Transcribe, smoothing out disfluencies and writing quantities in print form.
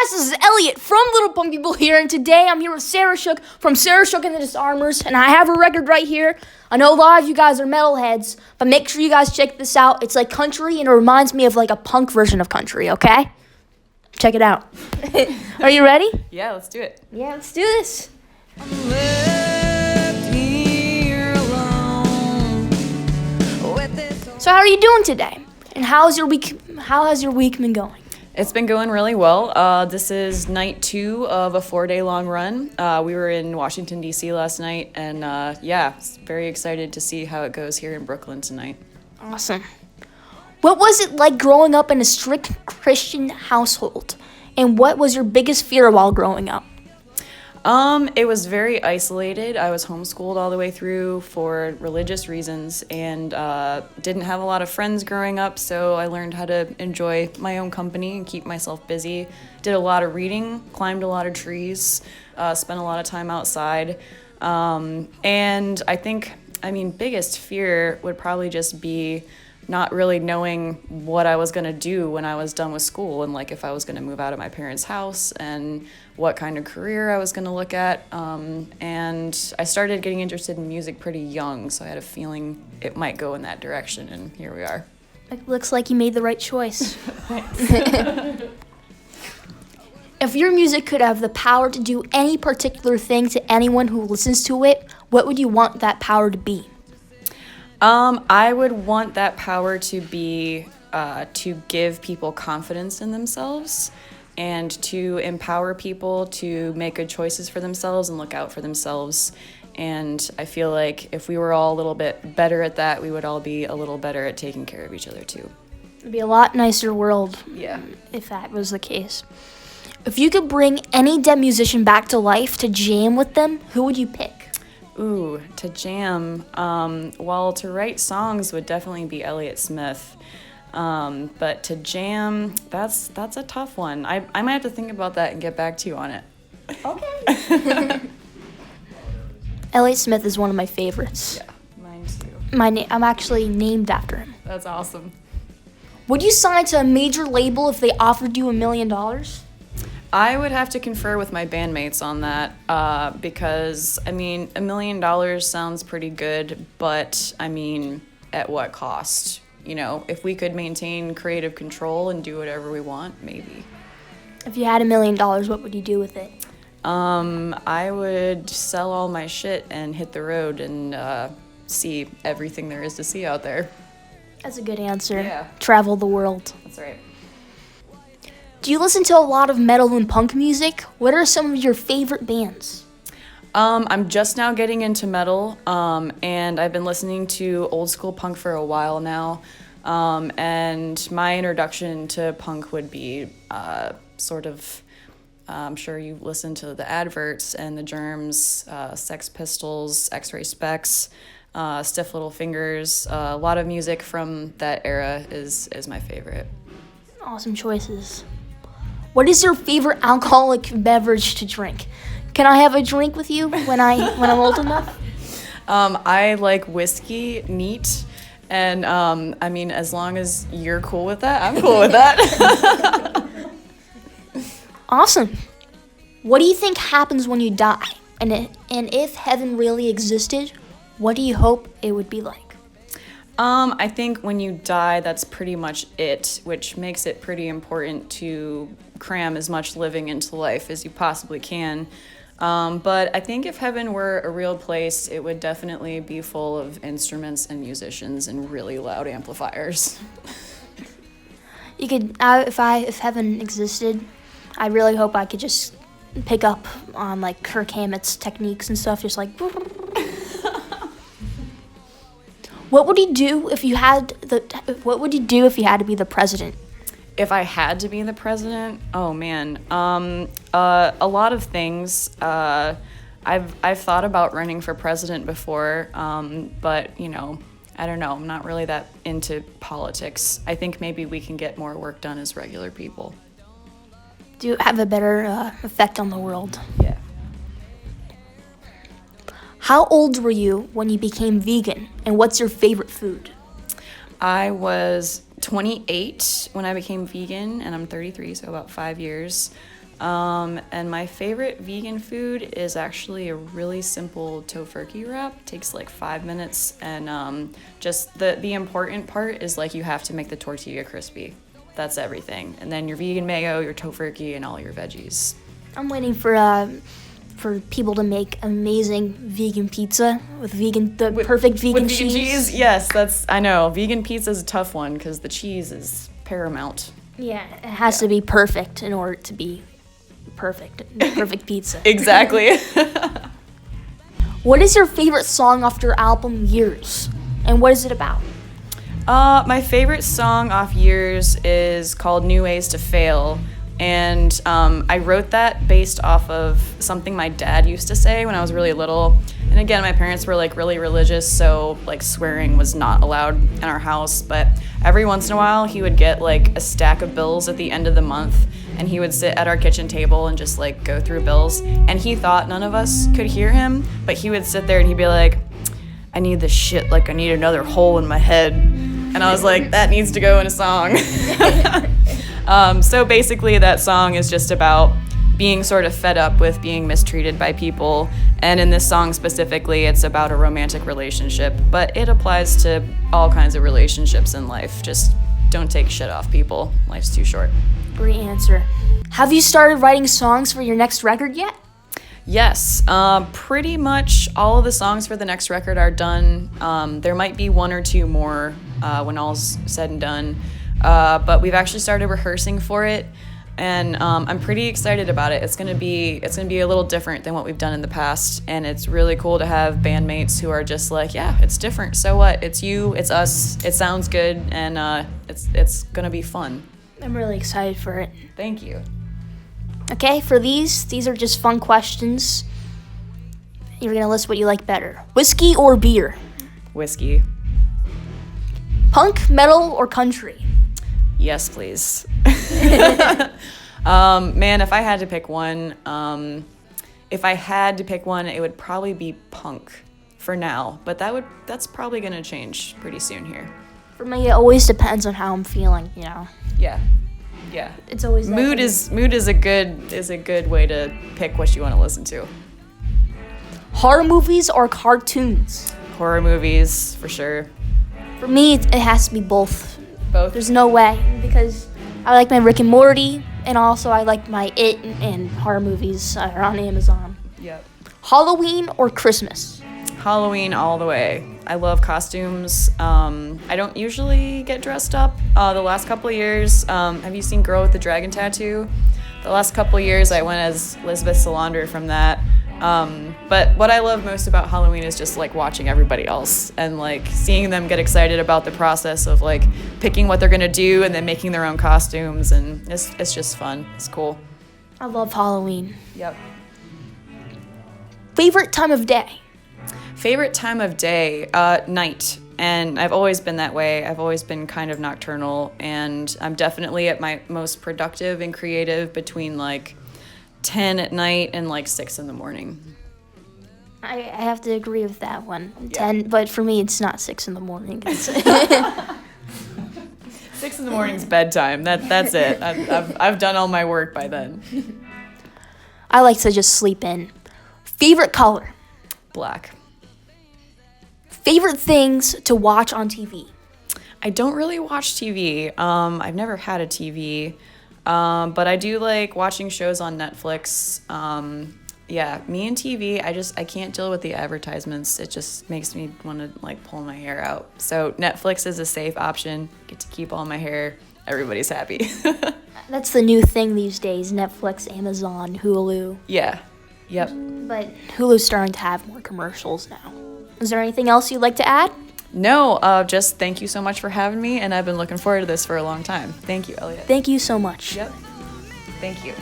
guys, this is Elliott from Little Punk People here, and today I'm here with Sarah Shook from Sarah Shook and the Disarmers, and I have a record right here. I know a lot of you guys are metalheads, but make sure you guys check this out. It's like country, and it reminds me of like a punk version of country, okay? Check it out. Are you ready? Yeah, let's do it. Yeah, let's do this. So how are you doing today? And how has your week been going? It's been going really well. This is night 2 of a 4-day-long run. We were in Washington, D.C. last night, and very excited to see how it goes here in Brooklyn tonight. Awesome. What was it like growing up in a strict Christian household? And what was your biggest fear while growing up? It was very isolated. I was homeschooled all the way through for religious reasons and didn't have a lot of friends growing up, so I learned how to enjoy my own company and keep myself busy. Did a lot of reading, climbed a lot of trees, spent a lot of time outside. And I think, biggest fear would probably just be not really knowing what I was going to do when I was done with school, and like if I was going to move out of my parents' house and what kind of career I was going to look at. And I started getting interested in music pretty young, so I had a feeling it might go in that direction, and here we are. It looks like you made the right choice. If your music could have the power to do any particular thing to anyone who listens to it, what would you want that power to be? I would want that power to be to give people confidence in themselves and to empower people to make good choices for themselves and look out for themselves. And I feel like if we were all a little bit better at that, we would all be a little better at taking care of each other too. It'd be a lot nicer world, if that was the case. If you could bring any dead musician back to life to jam with them, who would you pick? Ooh, to jam. To write songs would definitely be Elliott Smith. But to jam, that's a tough one. I might have to think about that and get back to you on it. Okay. Elliott Smith is one of my favorites. Yeah, mine too. I'm actually named after him. That's awesome. Would you sign to a major label if they offered you $1 million? I would have to confer with my bandmates on that because, $1 million sounds pretty good, but, at what cost? You know, if we could maintain creative control and do whatever we want, maybe. If you had $1 million, what would you do with it? I would sell all my shit and hit the road and see everything there is to see out there. That's a good answer. Yeah. Travel the world. That's right. Do you listen to a lot of metal and punk music? What are some of your favorite bands? I'm just now getting into metal, and I've been listening to old school punk for a while now. And my introduction to punk would be I'm sure you've listened to the Adverts and the Germs, Sex Pistols, X-Ray Specs, Stiff Little Fingers. A lot of music from that era is my favorite. Awesome choices. What is your favorite alcoholic beverage to drink? Can I have a drink with you when I'm old enough? I like whiskey neat, and as long as you're cool with that, I'm cool with that. Awesome. What do you think happens when you die? And if heaven really existed, what do you hope it would be like? I think when you die, that's pretty much it, which makes it pretty important to cram as much living into life as you possibly can. But I think if heaven were a real place, it would definitely be full of instruments and musicians and really loud amplifiers. You could, if heaven existed, I really hope I could just pick up on like Kirk Hammett's techniques and stuff, just like. What would you do if you had to be the president? If I had to be the president, oh man, a lot of things. I've thought about running for president before, but I don't know. I'm not really that into politics. I think maybe we can get more work done as regular people. Do you have a better effect on the world? Yeah. How old were you when you became vegan, and what's your favorite food? I was 28 when I became vegan, and I'm 33, so about 5 years. And my favorite vegan food is actually a really simple tofurkey wrap. Takes like 5 minutes, and just the important part is like you have to make the tortilla crispy. That's everything. And then your vegan mayo, your tofurkey, and all your veggies. I'm waiting for people to make amazing vegan pizza with perfect vegan cheese. Yes, I know. Vegan pizza is a tough one because the cheese is paramount. Yeah, it has to be perfect in order to be perfect pizza. Exactly. What is your favorite song off your album Years, and what is it about? My favorite song off Years is called New Ways to Fail, and I wrote that based off of something my dad used to say when I was really little. And again, my parents were like really religious, so like swearing was not allowed in our house, but every once in a while he would get like a stack of bills at the end of the month, and he would sit at our kitchen table and just like go through bills, and he thought none of us could hear him, but he would sit there and he'd be like, I need this shit like I need another hole in my head. And I was like, that needs to go in a song. So basically that song is just about being sort of fed up with being mistreated by people. And in this song specifically, it's about a romantic relationship, but it applies to all kinds of relationships in life. Just don't take shit off people. Life's too short. Great answer. Have you started writing songs for your next record yet? Yes, pretty much all of the songs for the next record are done. There might be one or two more when all's said and done, but we've actually started rehearsing for it, and I'm pretty excited about it. It's gonna be a little different than what we've done in the past, and it's really cool to have bandmates who are just like, yeah, it's different. So what? It's you, it's us. It sounds good, and it's gonna be fun. I'm really excited for it. Thank you. Okay, for these are just fun questions. You're gonna list what you like better. Whiskey or beer? Whiskey. Punk, metal, or country? Yes, please. Man, if I had to pick one, it would probably be punk for now. But that's probably gonna change pretty soon here. For me, it always depends on how I'm feeling. You know. Yeah. It's always that mood is a good way to pick what you want to listen to. Horror movies or cartoons? Horror movies for sure. For me, it has to be both. Both. There's no way, because I like my Rick and Morty, and also I like my It and horror movies are on Amazon. Yep. Halloween or Christmas? Halloween all the way. I love costumes. I don't usually get dressed up. The last couple of years, have you seen Girl with the Dragon Tattoo? The last couple of years I went as Elizabeth Salander from that. But what I love most about Halloween is just like watching everybody else and like seeing them get excited about the process of like picking what they're gonna do and then making their own costumes, and it's just fun. It's cool. I love Halloween. Yep. Favorite time of day? Favorite time of day, night. And I've always been that way. I've always been kind of nocturnal, and I'm definitely at my most productive and creative between like 10 at night and like 6 in the morning. I have to agree with that one. Yeah. 10, but for me, it's not 6 in the morning. 6 in the morning's bedtime. That's it. I've done all my work by then. I like to just sleep in. Favorite color? Black. Favorite things to watch on TV? I don't really watch TV. I've never had a TV, but I do like watching shows on Netflix. Yeah, me and TV, I can't deal with the advertisements. It just makes me want to like pull my hair out. So Netflix is a safe option. Get to keep all my hair. Everybody's happy. That's the new thing these days, Netflix, Amazon, Hulu. Yeah. Yep. But Hulu's starting to have more commercials now. Is there anything else you'd like to add? No, just thank you so much for having me, and I've been looking forward to this for a long time. Thank you, Elliott. Thank you so much. Yep. Thank you.